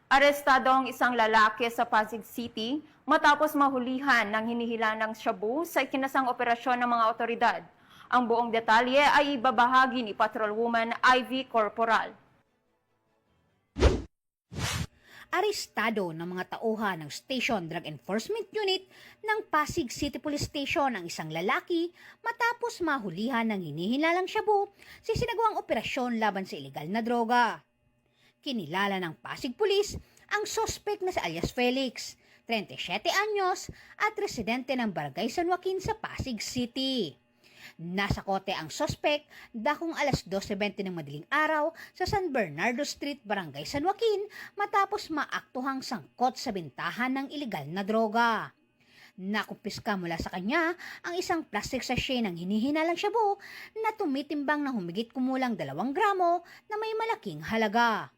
Arestado ang isang lalaki sa Pasig City matapos mahulihan ng hinihilanang shabu sa ikinasang operasyon ng mga otoridad. Ang buong detalye ay ibabahagi ni Patrolwoman Ivy Corporal. Arestado ng mga tauhan ng Station Drug Enforcement Unit ng Pasig City Police Station ang isang lalaki matapos mahulihan ng hinihinalang shabu sa sinagawang operasyon laban sa ilegal na droga. Kinilala ng Pasig Police ang sospek na si alias Felix, 37 anyos at residente ng Barangay San Joaquin sa Pasig City. Nasa kote ang sospek dakong alas 12:20 ng madaling araw sa San Bernardo Street, Barangay San Joaquin matapos maaktuhang sangkot sa bintahan ng ilegal na droga. Nakumpiska mula sa kanya ang isang plastic sachet ng hinihinalang shabu na tumitimbang ng humigit kumulang 2 gramo na may malaking halaga.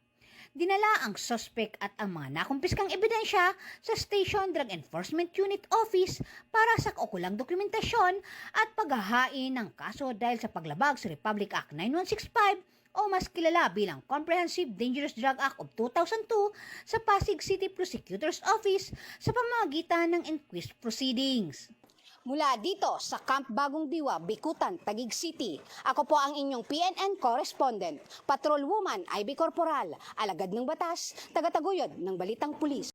Dinala ang suspect at ang mga nakumpiskang ebidensya sa Station Drug Enforcement Unit Office para sa kaukulang dokumentasyon at paghahain ng kaso dahil sa paglabag sa Republic Act 9165 o mas kilala bilang Comprehensive Dangerous Drug Act of 2002 sa Pasig City Prosecutor's Office sa pamamagitan ng inquest proceedings. Mula dito sa Camp Bagong Diwa, Bikutan, Taguig City, ako po ang inyong PNN correspondent, Patrolwoman Ivy Corporal, alagad ng batas, tagataguyod ng Balitang Pulis.